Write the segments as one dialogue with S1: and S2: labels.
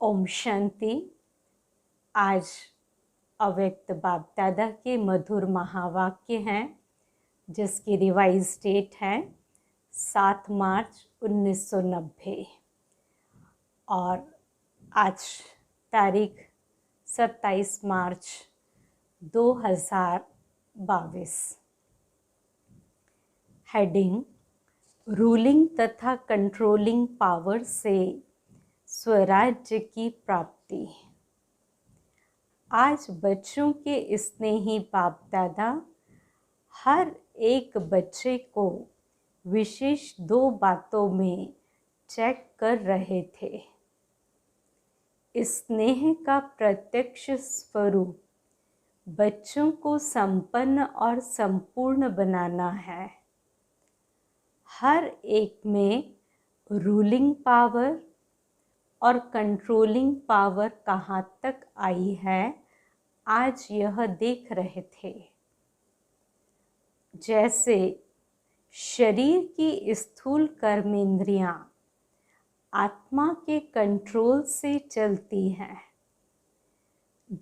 S1: ओम शांति। आज अव्यक्त बाप दादा के मधुर महावाक्य हैं जिसकी रिवाइज डेट है 7 मार्च 1990 और आज तारीख 27 मार्च 2022। हेडिंग रूलिंग तथा कंट्रोलिंग पावर से स्वराज्य की प्राप्ति। आज बच्चों के स्नेही बाप दादा हर एक बच्चे को विशेष 2 बातों में चेक कर रहे थे। स्नेह का प्रत्यक्ष स्वरूप बच्चों को संपन्न और संपूर्ण बनाना है। हर एक में रूलिंग पावर और कंट्रोलिंग पावर कहाँ तक आई है, आज यह देख रहे थे। जैसे शरीर की स्थूल कर्मेंद्रियां आत्मा के कंट्रोल से चलती हैं,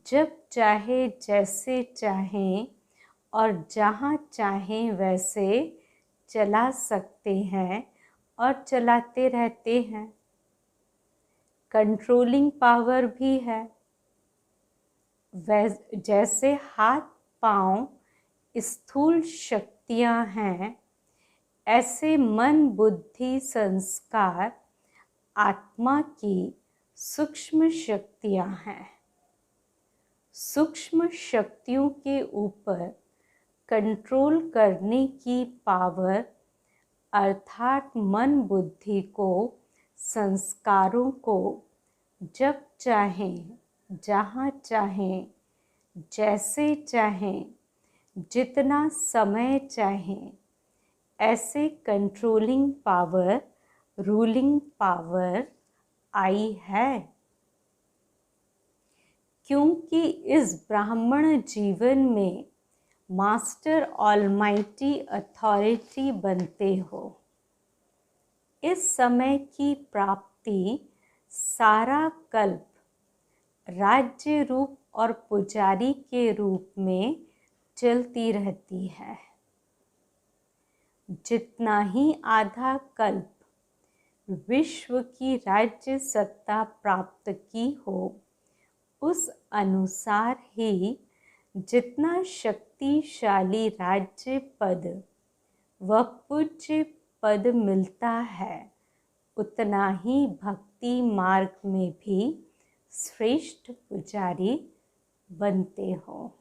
S1: जब चाहे जैसे चाहें और जहाँ चाहें वैसे चला सकते हैं और चलाते रहते हैं। कंट्रोलिंग पावर भी है। जैसे हाथ पांव स्थूल शक्तियां हैं, ऐसे मन बुद्धि संस्कार आत्मा की सूक्ष्म शक्तियां हैं। सूक्ष्म शक्तियों के ऊपर कंट्रोल करने की पावर अर्थात मन बुद्धि को, संस्कारों को जब चाहें, जहाँ चाहें, जैसे चाहें, जितना समय चाहें, ऐसे कंट्रोलिंग पावर, रूलिंग पावर आई है। क्योंकि इस ब्राह्मण जीवन में मास्टर ऑलमाइटी अथॉरिटी बनते हो। इस समय की प्राप्ति सारा कल्प राज्य रूप और पुजारी के रूप में चलती रहती है। जितना ही आधा कल्प विश्व की राज्य सत्ता प्राप्त की हो, उस अनुसार ही जितना शक्तिशाली राज्य पद व पूज्य पद मिलता है, उतना ही भक्ति मार्ग में भी श्रेष्ठ पुजारी बनते हो।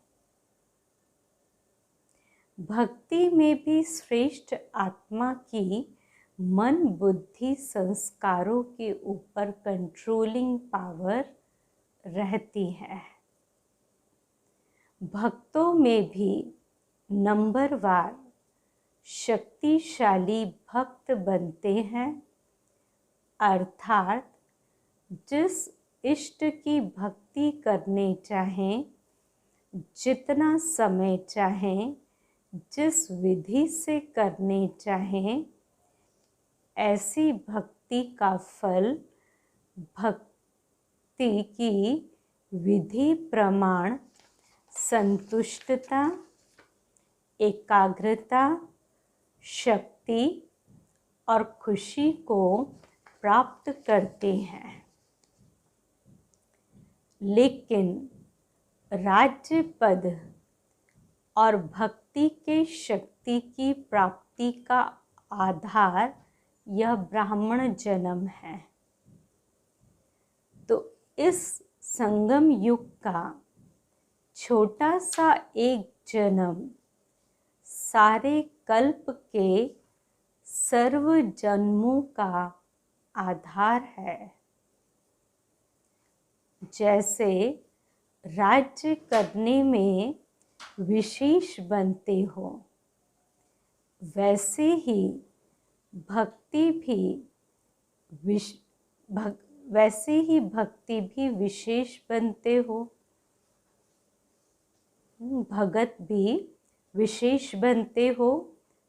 S1: भक्ति में भी श्रेष्ठ आत्मा की मन बुद्धि संस्कारों के ऊपर कंट्रोलिंग पावर रहती है। भक्तों में भी नंबरवार शक्तिशाली भक्त बनते हैं, अर्थात जिस इष्ट की भक्ति करने चाहें, जितना समय चाहें, जिस विधि से करने चाहें, ऐसी भक्ति का फल भक्ति की विधि प्रमाण संतुष्टता, एकाग्रता, शक्ति और खुशी को प्राप्त करते हैं। लेकिन राज्य पद और भक्ति के शक्ति की प्राप्ति का आधार यह ब्राह्मण जन्म है। तो इस संगम युग का छोटा सा एक जन्म सारे कल्प के सर्व जन्मों का आधार है। जैसे राज्य करने में विशेष बनते हो, वैसे ही भक्ति भी विशेष बनते हो। भगत भी विशेष बनते हो,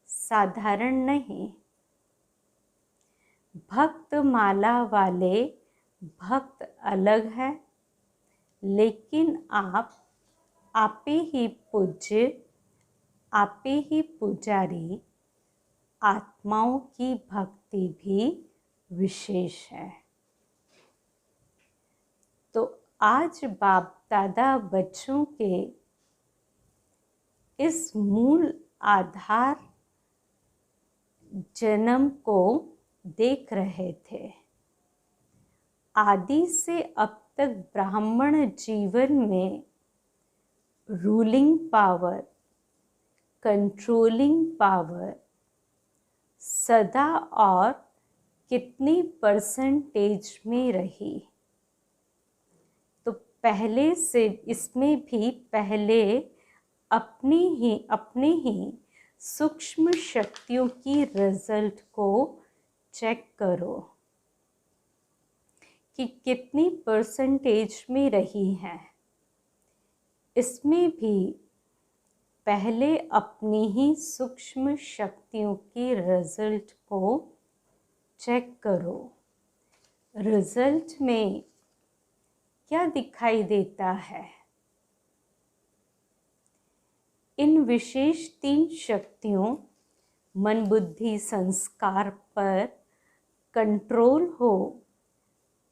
S1: साधारण नहीं। भक्त माला वाले भक्त अलग है, लेकिन आपे ही पूज्य, आपे ही पुजारी, आत्माओं की भक्ति भी विशेष है। तो आज बाप दादा बच्चों के इस मूल आधार जन्म को देख रहे थे। आदि से अब तक ब्राह्मण जीवन में रूलिंग पावर, कंट्रोलिंग पावर सदा और कितनी परसेंटेज में रही। तो पहले से इसमें भी पहले अपने ही सूक्ष्म शक्तियों की रिजल्ट को चेक करो कि कितनी परसेंटेज में रही है। इसमें भी पहले अपनी ही सूक्ष्म शक्तियों की रिजल्ट को चेक करो। रिजल्ट में क्या दिखाई देता है? इन विशेष 3 शक्तियों मन बुद्धि संस्कार पर कंट्रोल हो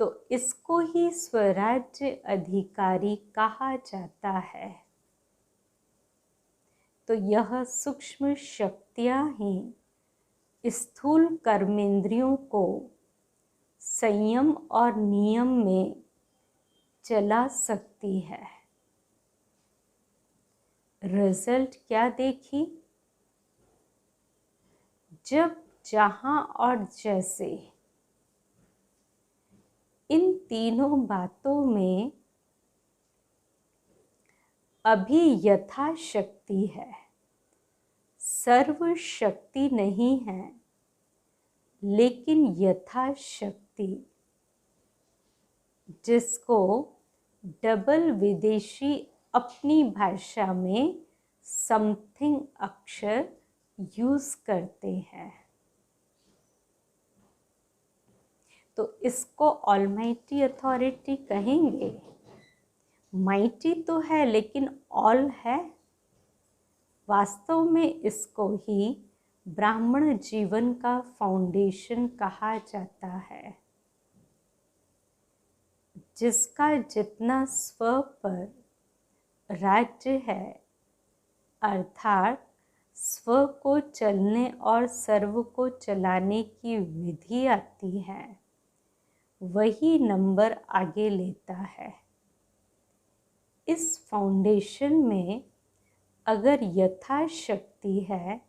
S1: तो इसको ही स्वराज्य अधिकारी कहा जाता है। तो यह सूक्ष्म शक्तियां ही स्थूल कर्मेंद्रियों को संयम और नियम में चला सकती है। रिजल्ट क्या देखी? जब जहां और जैसे इन तीनों बातों में अभी यथाशक्ति है, सर्व शक्ति नहीं है, लेकिन यथाशक्ति, जिसको डबल विदेशी अपनी भाषा में समथिंग अक्षर यूज करते हैं। तो इसको ऑलमाइटी अथॉरिटी कहेंगे। माइटी तो है लेकिन ऑल है। वास्तव में इसको ही ब्राह्मण जीवन का फाउंडेशन कहा जाता है, जिसका जितना स्व पर राज्य है, अर्थात स्व को चलने और सर्व को चलाने की विधि आती है, वही नंबर आगे लेता है। इस फाउंडेशन में अगर यथाशक्ति है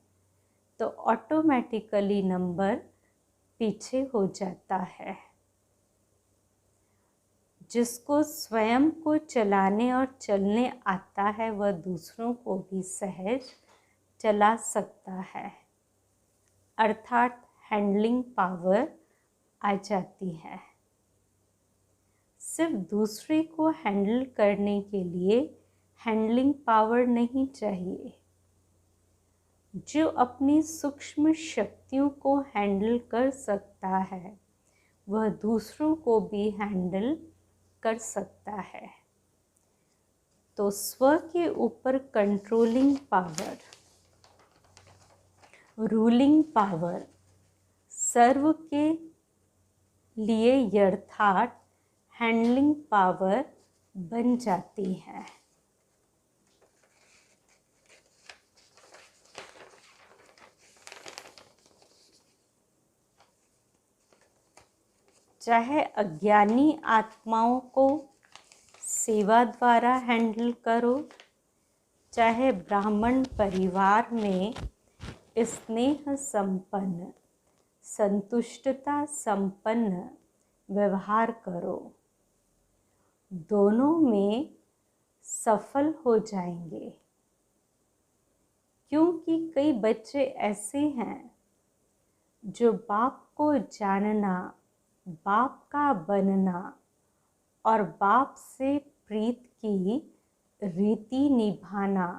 S1: तो ऑटोमेटिकली नंबर पीछे हो जाता है। जिसको स्वयं को चलाने और चलने आता है वह दूसरों को भी सहज चला सकता है, अर्थात हैंडलिंग पावर आ जाती है। सिर्फ दूसरे को हैंडल करने के लिए हैंडलिंग पावर नहीं चाहिए। जो अपनी सूक्ष्म शक्तियों को हैंडल कर सकता है वह दूसरों को भी हैंडल कर सकता है। तो स्व के ऊपर कंट्रोलिंग पावर, रूलिंग पावर सर्व के लिए यथार्थ हैंडलिंग पावर बन जाती है। चाहे अज्ञानी आत्माओं को सेवा द्वारा हैंडल करो, चाहे ब्राह्मण परिवार में स्नेह संपन्न, संतुष्टता संपन्न व्यवहार करो, दोनों में सफल हो जाएंगे। क्योंकि कई बच्चे ऐसे हैं जो बाप को जानना, बाप का बनना और बाप से प्रीत की रीति निभाना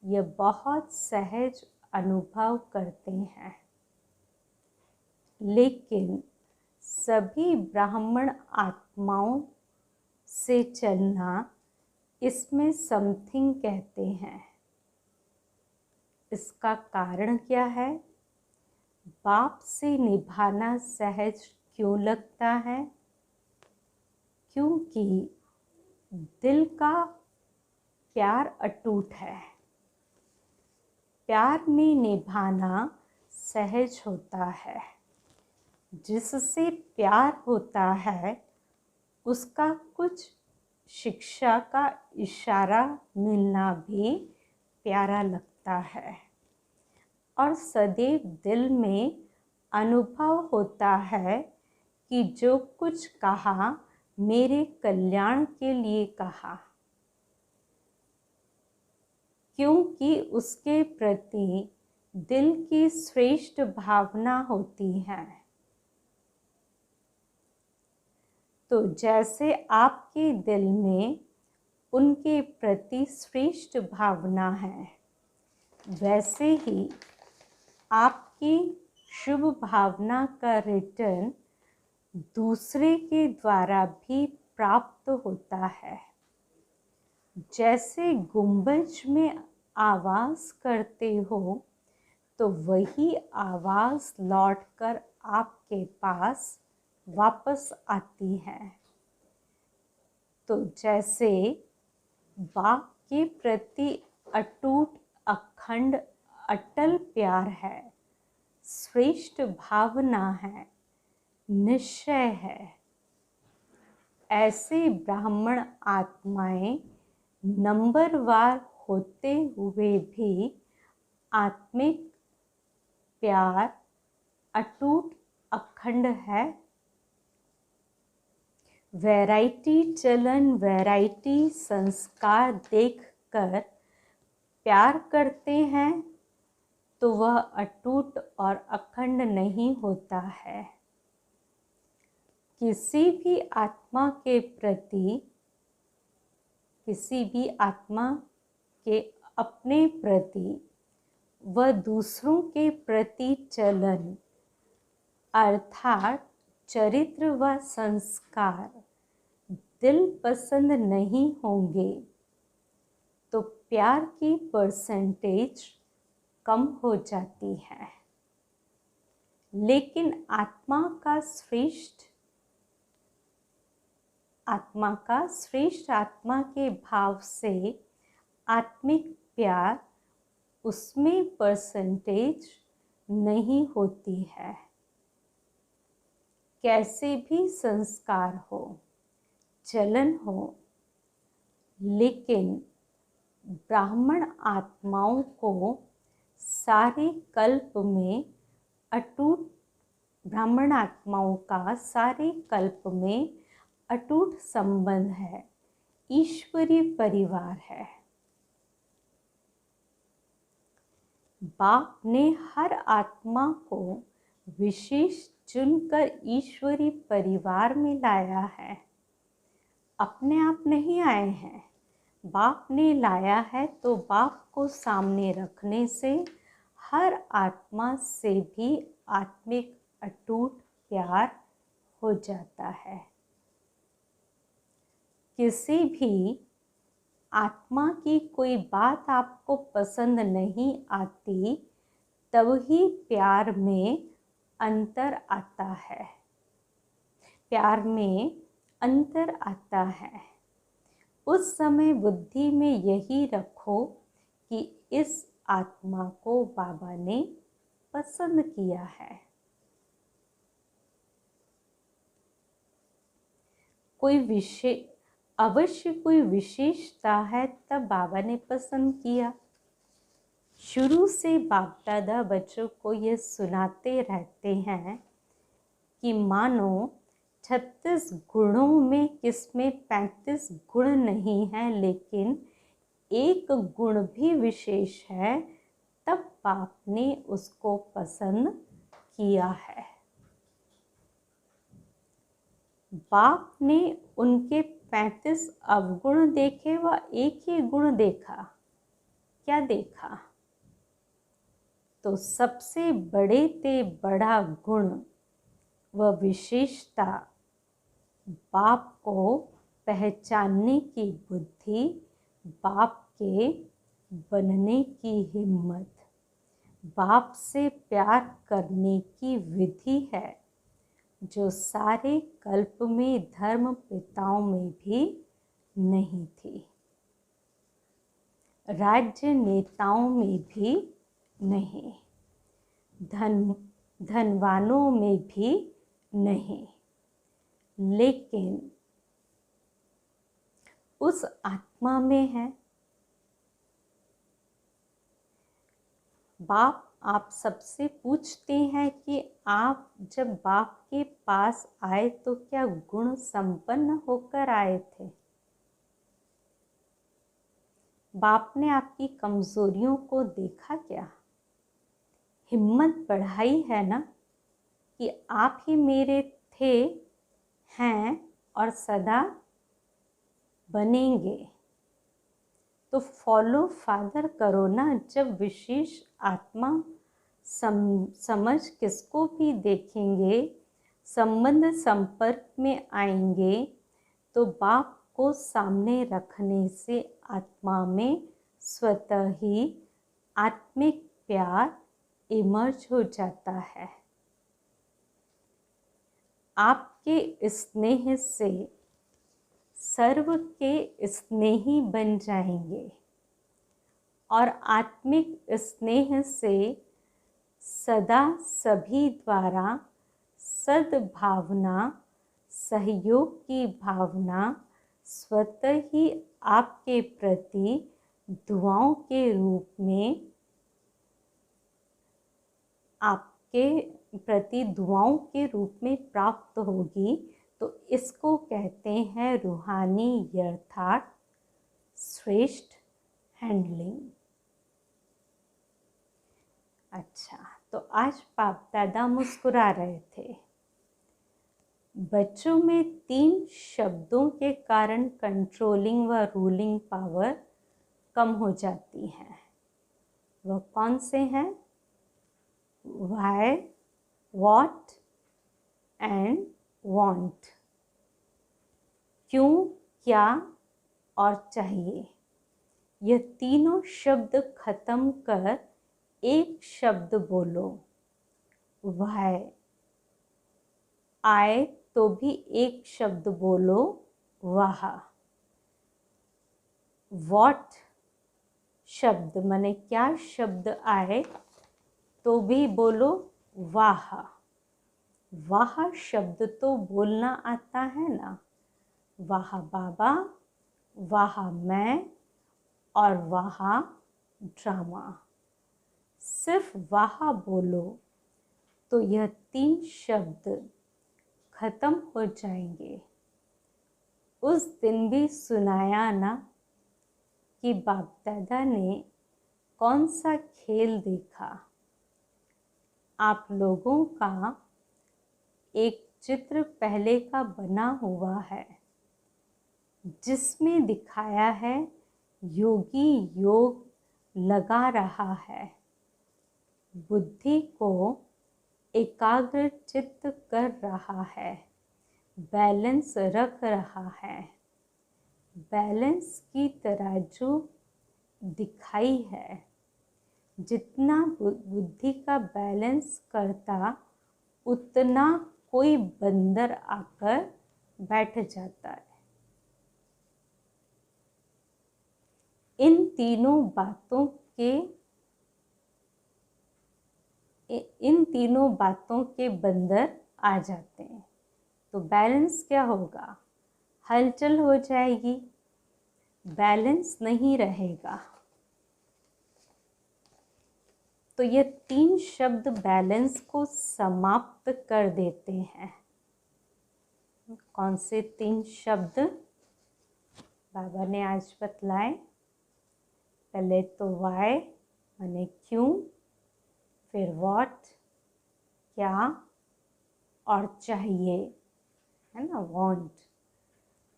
S1: ये बहुत सहज अनुभव करते हैं, लेकिन सभी ब्राह्मण आत्माओं से चलना, इसमें समथिंग कहते हैं। इसका कारण क्या है? बाप से निभाना सहज क्यों लगता है? क्योंकि दिल का प्यार अटूट है। प्यार में निभाना सहज होता है। जिससे प्यार होता है उसका कुछ शिक्षा का इशारा मिलना भी प्यारा लगता है, और सदैव दिल में अनुभव होता है कि जो कुछ कहा मेरे कल्याण के लिए कहा, क्योंकि उसके प्रति दिल की श्रेष्ठ भावना होती है। तो जैसे आपके दिल में उनके प्रति श्रेष्ठ भावना है, वैसे ही आपकी शुभ भावना का रिटर्न दूसरे के द्वारा भी प्राप्त होता है। जैसे गुंबज में आवाज़ करते हो तो वही आवाज़ लौटकर आपके पास वापस आती है। तो जैसे बाप के प्रति अटूट अखंड अटल प्यार है, श्रेष्ठ भावना है, निश्चय है, ऐसे ब्राह्मण आत्माएं नंबरवार होते हुए भी आत्मिक प्यार अटूट अखंड है। वैरायटी चलन, वैरायटी संस्कार देखकर प्यार करते हैं तो वह अटूट और अखंड नहीं होता है। किसी भी आत्मा के प्रति, किसी भी आत्मा के अपने प्रति व दूसरों के प्रति चलन अर्थात चरित्र व संस्कार दिल पसंद नहीं होंगे तो प्यार की परसेंटेज कम हो जाती है। लेकिन आत्मा का श्रेष्ठ आत्मा के भाव से आत्मिक प्यार, उसमें परसेंटेज नहीं होती है। कैसे भी संस्कार हो, चलन हो, लेकिन ब्राह्मण आत्माओं को सारे कल्प में अटूट, ब्राह्मण आत्माओं का सारे कल्प में अटूट संबंध है, ईश्वरीय परिवार है। बाप ने हर आत्मा को विशेष चुनकर ईश्वरीय परिवार में लाया है। अपने आप नहीं आए हैं, बाप ने लाया है। तो बाप को सामने रखने से हर आत्मा से भी आत्मिक अटूट प्यार हो जाता है। किसी भी आत्मा की कोई बात आपको पसंद नहीं आती, तब ही प्यार में अंतर आता है। प्यार में अंतर आता है। उस समय बुद्धि में यही रखो कि इस आत्मा को बाबा ने पसंद किया है। अवश्य कोई विशेषता है तब बाबा ने पसंद किया। शुरू से बाप दादा बच्चों को ये सुनाते रहते हैं कि मानो 36 गुणों में किसमें 35 गुण नहीं है, लेकिन एक गुण भी विशेष है, तब बाप ने उसको पसंद किया है। बाप ने उनके 35 अवगुण देखे व एक ही गुण देखा। क्या देखा? तो सबसे बड़े ते बड़ा गुण वह विशेषता, बाप को पहचानने की बुद्धि, बाप के बनने की हिम्मत, बाप से प्यार करने की विधि है, जो सारे कल्प में धर्म पिताओं में भी नहीं थी, राज्य नेताओं में भी नहीं, धनवानों में भी नहीं, लेकिन उस आत्मा में है। बाप आप सबसे पूछते हैं कि आप जब बाप के पास आए तो क्या गुण संपन्न होकर आए थे? बाप ने आपकी कमजोरियों को देखा क्या? हिम्मत बढ़ाई है ना कि आप ही मेरे थे, हैं और सदा बनेंगे। तो फॉलो फादर करो ना। जब विशेष आत्मा समझ किसको भी देखेंगे, संबंध संपर्क में आएंगे, तो बाप को सामने रखने से आत्मा में स्वतः ही आत्मिक प्यार इमर्ज हो जाता है। आपके स्नेह से सर्व के स्नेही बन जाएंगे और आत्मिक स्नेह से सदा सभी द्वारा सद्भावना, सहयोग की भावना स्वतः ही आपके प्रति दुआओं के रूप में, आपके प्रति दुआओं के रूप में प्राप्त होगी। तो इसको कहते हैं रूहानी यथार्थ श्रेष्ठ हैंडलिंग। अच्छा, तो आज बाप दादा मुस्कुरा रहे थे। बच्चों में 3 शब्दों के कारण कंट्रोलिंग व रूलिंग पावर कम हो जाती है। वह कौन से हैं? Why, what and want. क्यों, क्या और चाहिए। यह तीनों शब्द खत्म कर एक शब्द बोलो। व्हाई। आए तो भी एक शब्द बोलो, वाह। व्हाट शब्द माने क्या शब्द आए तो भी बोलो वाह। वाह शब्द तो बोलना आता है ना। वाह बाबा, वाह मैं और वाह ड्रामा। सिर्फ वाह बोलो तो यह 3 शब्द खत्म हो जाएंगे। उस दिन भी सुनाया ना कि बाप दादा ने कौन सा खेल देखा। आप लोगों का एक चित्र पहले का बना हुआ है, जिसमें दिखाया है योगी योग लगा रहा है, बुद्धि को एकाग्र चित्त कर रहा है, बैलेंस रख रहा है। बैलेंस की तराजू दिखाई है। जितना बुद्धि का बैलेंस करता, उतना कोई बंदर आकर बैठ जाता है। इन तीनों बातों के बंदर आ जाते हैं तो बैलेंस क्या होगा? हलचल हो जाएगी, बैलेंस नहीं रहेगा। तो ये 3 शब्द बैलेंस को समाप्त कर देते हैं। कौन से 3 शब्द बाबा ने आज बतलाए? पहले तो वाई माने क्यों, फिर व्हाट क्या और चाहिए, है ना, वांट।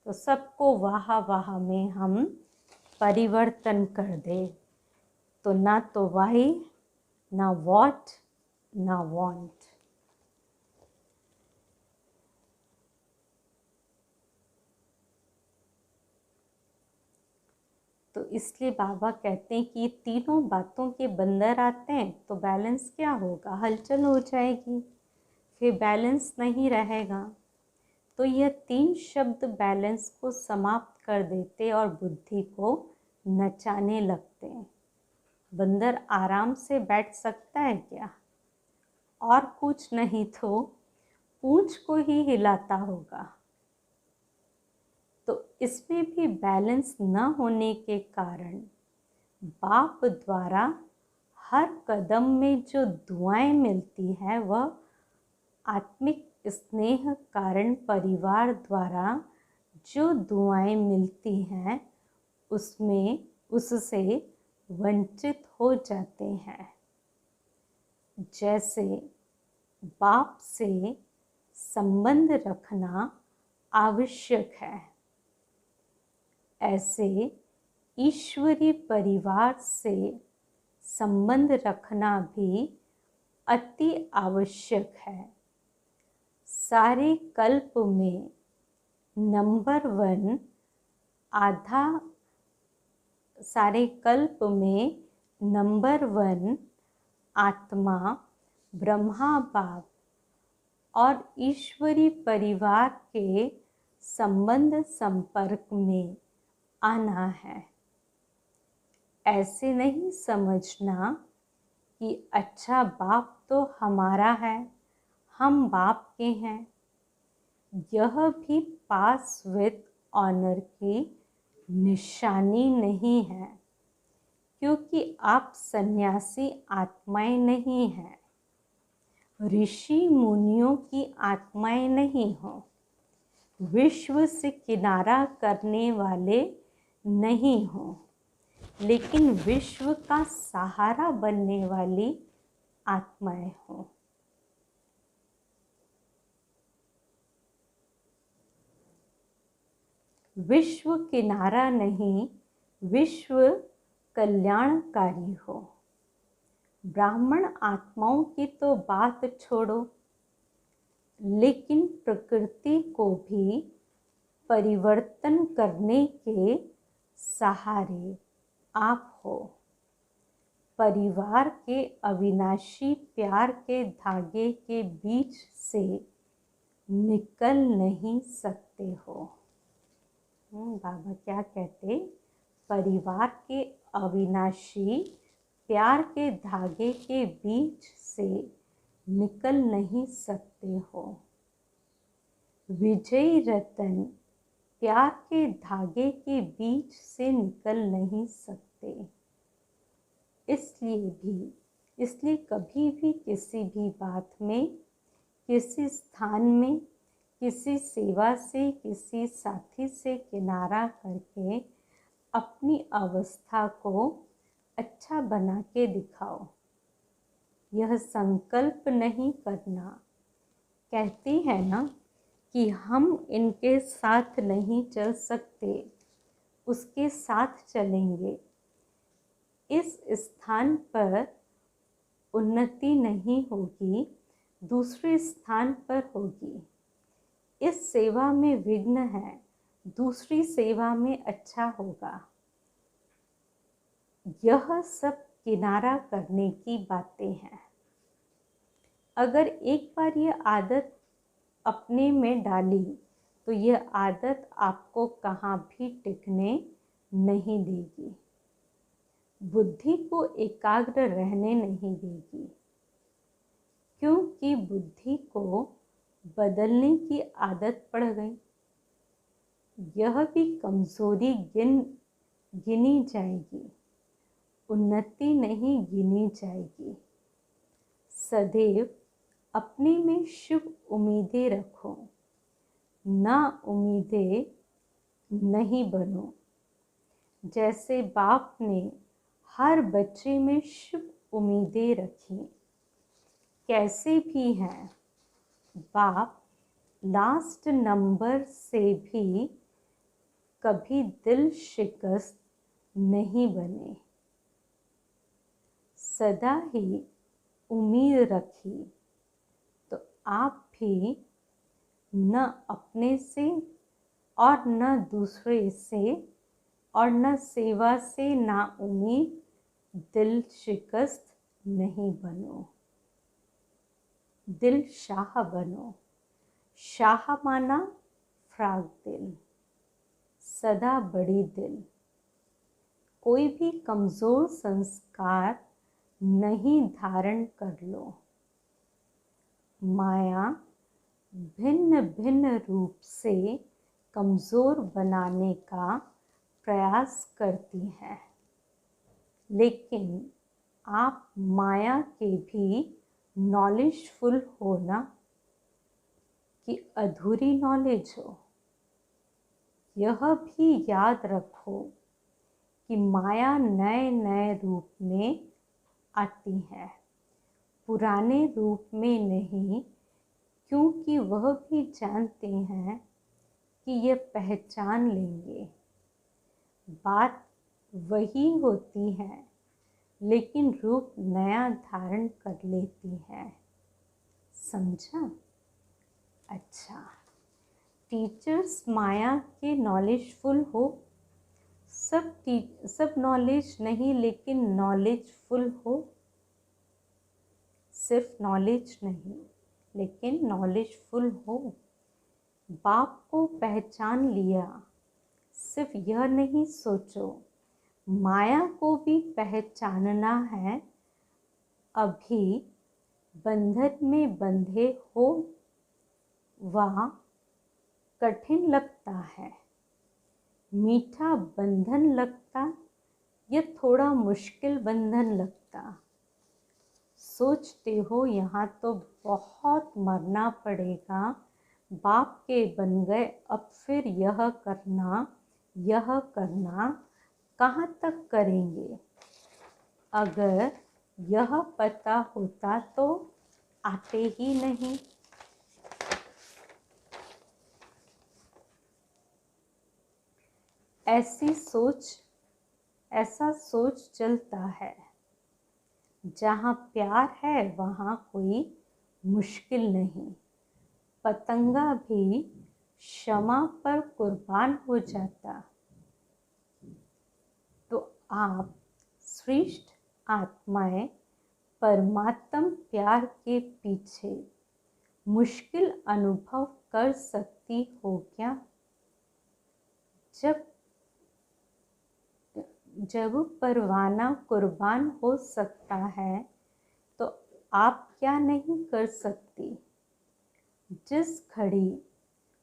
S1: तो सबको वाह वाह में हम परिवर्तन कर दे। तो ना तो वाई, ना व्हाट, ना वांट। तो इसलिए बाबा कहते हैं कि ये तीनों बातों के बंदर आते हैं तो बैलेंस क्या होगा, हलचल हो जाएगी, फिर बैलेंस नहीं रहेगा। तो यह 3 शब्द बैलेंस को समाप्त कर देते और बुद्धि को नचाने लगते हैं। बंदर आराम से बैठ सकता है क्या? और कुछ नहीं तो पूंछ को ही हिलाता होगा। तो इसमें भी बैलेंस न होने के कारण बाप द्वारा हर कदम में जो दुआएं मिलती है वह आत्मिक स्नेह कारण परिवार द्वारा जो दुआएं मिलती हैं उससे वंचित हो जाते हैं। जैसे बाप से संबंध रखना आवश्यक है, ऐसे ईश्वरीय परिवार से संबंध रखना भी अति आवश्यक है। सारे कल्प में नंबर 1 आत्मा ब्रह्मा बाप और ईश्वरीय परिवार के संबंध संपर्क में आना है। ऐसे नहीं समझना कि अच्छा बाप तो हमारा है, हम बाप के हैं। यह भी पास विद ऑनर की निशानी नहीं है, क्योंकि आप सन्यासी आत्माएं नहीं हैं, ऋषि मुनियों की आत्माएं नहीं हो, विश्व से किनारा करने वाले नहीं हो, लेकिन विश्व का सहारा बनने वाली आत्माएं हो। विश्व किनारा नहीं, विश्व कल्याणकारी हो। ब्राह्मण आत्माओं की तो बात छोड़ो, लेकिन प्रकृति को भी परिवर्तन करने के सहारे आप हो। परिवार के अविनाशी प्यार के धागे के बीच से निकल नहीं सकते हो। बाबा क्या कहते? परिवार के अविनाशी प्यार के धागे के बीच से निकल नहीं सकते हो। विजयी रतन प्यार के धागे के बीच से निकल नहीं सकते। इसलिए कभी भी किसी भी बात में, किसी स्थान में, किसी सेवा से, किसी साथी से किनारा करके अपनी अवस्था को अच्छा बना के दिखाओ। यह संकल्प नहीं करना। कहती है ना कि हम इनके साथ नहीं चल सकते, उसके साथ चलेंगे। इस स्थान पर उन्नति नहीं होगी, दूसरे स्थान पर होगी। इस सेवा में विघ्न है, दूसरी सेवा में अच्छा होगा। यह सब किनारा करने की बातें हैं। अगर एक बार यह आदत अपने में डाली तो यह आदत आपको कहाँ भी टिकने नहीं देगी, बुद्धि को एकाग्र रहने नहीं देगी, क्योंकि बुद्धि को बदलने की आदत पड़ गई। यह भी कमजोरी गिनी जाएगी, उन्नति नहीं गिनी जाएगी। सदैव अपने में शुभ उम्मीदें रखो, ना उम्मीदें नहीं बनो। जैसे बाप ने हर बच्चे में शुभ उम्मीदें रखी, कैसे भी हैं, बाप लास्ट नंबर से भी कभी दिल शिकस्त नहीं बने। सदा ही उम्मीद रखी तो आप भी न अपने से और न दूसरे से और न सेवा से ना उम्मीद, दिल शिकस्त नहीं बनो। दिल शाह बनो। शाह माना फ्राक दिल, सदा बड़ी दिल। कोई भी कमज़ोर संस्कार नहीं धारण कर लो। माया भिन्न भिन्न रूप से कमज़ोर बनाने का प्रयास करती है, लेकिन आप माया के भी नॉलेजफुल हो ना, कि अधूरी नॉलेज हो। यह भी याद रखो कि माया नए नए रूप में आती है, पुराने रूप में नहीं, क्योंकि वह भी जानते हैं कि ये पहचान लेंगे। बात वही होती है, लेकिन रूप नया धारण कर लेती है। समझा? अच्छा, टीचर्स माया के नॉलेजफुल हो। सब नॉलेज नहीं, लेकिन नॉलेजफुल हो। सिर्फ नॉलेज नहीं, लेकिन नॉलेजफुल हो। बाप को पहचान लिया। सिर्फ यह नहीं सोचो, माया को भी पहचानना है। अभी बंधन में बंधे हो, वह कठिन लगता है। मीठा बंधन लगता या थोड़ा मुश्किल बंधन लगता। सोचते हो यहाँ तो बहुत मरना पड़ेगा, बाप के बन गए, अब फिर यह करना कहाँ तक करेंगे। अगर यह पता होता तो आते ही नहीं। ऐसा सोच चलता है। जहाँ प्यार है वहाँ कोई मुश्किल नहीं। पतंगा भी क्षमा पर कुर्बान हो जाता। तो आप श्रेष्ठ आत्माएं परमात्म प्यार के पीछे मुश्किल अनुभव कर सकती हो क्या? जब परवाना कुर्बान हो सकता है तो आप क्या नहीं कर सकती। जिस घड़ी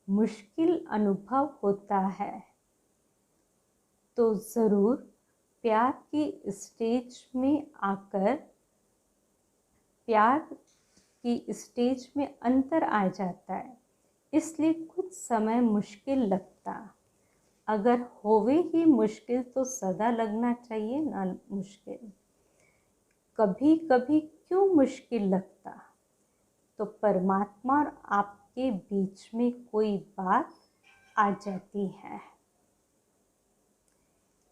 S1: मुश्किल अनुभव होता है तो ज़रूर प्यार की स्टेज में आकर प्यार की स्टेज में अंतर आ जाता है, इसलिए कुछ समय मुश्किल लगता। अगर होवे ही मुश्किल तो सदा लगना चाहिए ना मुश्किल। कभी कभी क्यों मुश्किल लगता? तो परमात्मा और आपके बीच में कोई बात आ जाती है,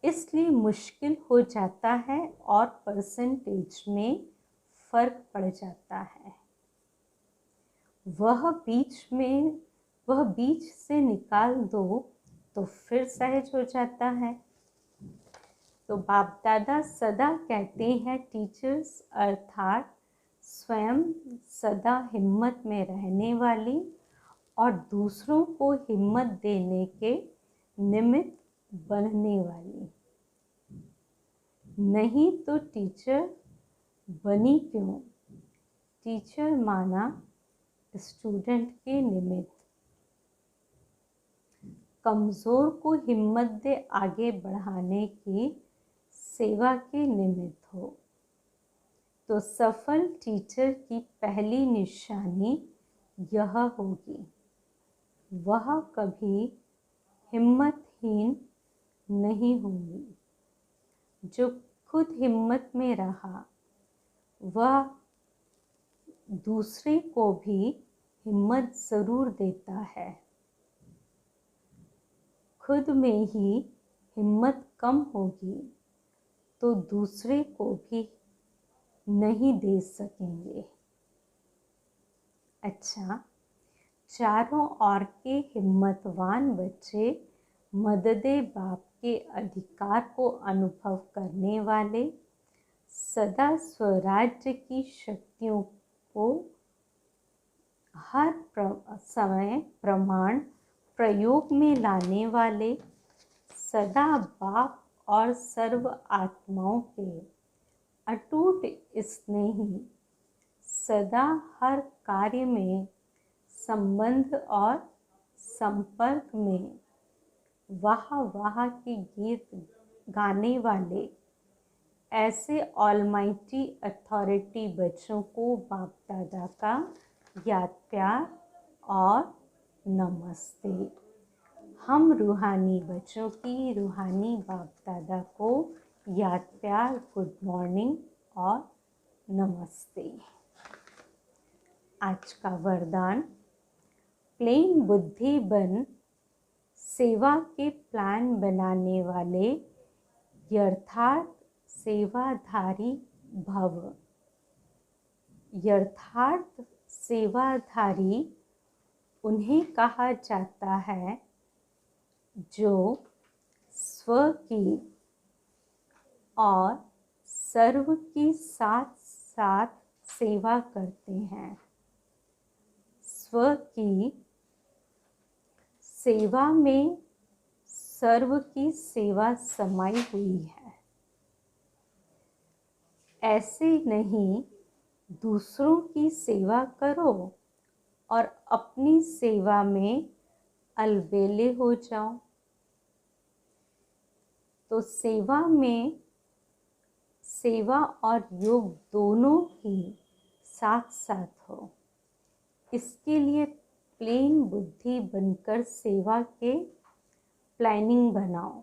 S1: इसलिए मुश्किल हो जाता है और परसेंटेज में फर्क पड़ जाता है। वह बीच से निकाल दो तो फिर सहज हो जाता है। तो बाप दादा सदा कहते हैं, टीचर्स अर्थात स्वयं सदा हिम्मत में रहने वाली और दूसरों को हिम्मत देने के निमित्त बनने वाली। नहीं तो टीचर बनी क्यों? टीचर माना स्टूडेंट के निमित्त। कमज़ोर को हिम्मत दे आगे बढ़ाने की सेवा के निमित्त हो। तो सफल टीचर की पहली निशानी यह होगी, वह कभी हिम्मतहीन नहीं होगी। जो खुद हिम्मत में रहा वह दूसरे को भी हिम्मत ज़रूर देता है। खुद में ही हिम्मत कम होगी तो दूसरे को भी नहीं दे सकेंगे। अच्छा, चारों ओर के हिम्मतवान बच्चे मददे बाप के अधिकार को अनुभव करने वाले, सदा स्वराज्य की शक्तियों को हर समय प्रमाण प्रयोग में लाने वाले, सदा बाप और सर्व आत्माओं के अटूट स्नेही, सदा हर कार्य में संबंध और संपर्क में वाह वाह के गीत गाने वाले, ऐसे ऑलमाइटी अथॉरिटी बच्चों को बाप दादा का याद प्यार और नमस्ते। हम रूहानी बच्चों की रूहानी बाप दादा को याद प्यार, गुड मॉर्निंग और नमस्ते। आज का वरदान, प्लेन बुद्धि बन सेवा के प्लान बनाने वाले यथार्थ सेवाधारी भव। यथार्थ सेवाधारी उन्हें कहा जाता है जो स्व की और सर्व की साथ साथ सेवा करते हैं। स्व की सेवा में सर्व की सेवा समाई हुई है। ऐसे नहीं दूसरों की सेवा करो और अपनी सेवा में अलबेले हो जाओ। तो सेवा में सेवा और योग दोनों ही साथ साथ हो, इसके लिए प्लेन बुद्धि बनकर सेवा के प्लानिंग बनाओ।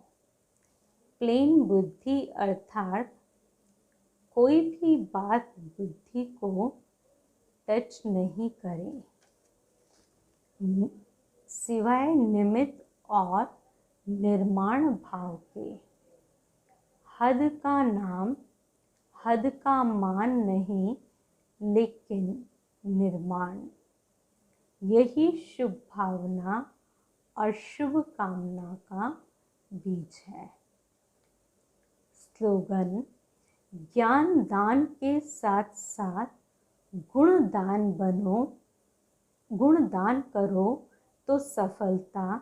S1: प्लेन बुद्धि अर्थात कोई भी बात बुद्धि को टच नहीं करे, सिवाय निमित्त और निर्माण भाव के। हद का नाम, हद का मान नहीं, लेकिन निर्माण। यही शुभ भावना और शुभ कामना का बीज है। स्लोगन, ज्ञान दान के साथ साथ गुण दान बनो। गुण दान करो तो सफलता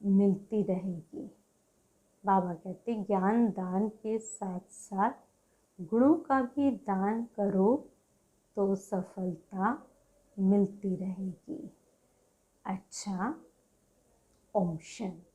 S1: मिलती रहेगी। बाबा कहते ज्ञान दान के साथ साथ गुणों का भी दान करो तो सफलता मिलती रहेगी। अच्छा, ओम शांति।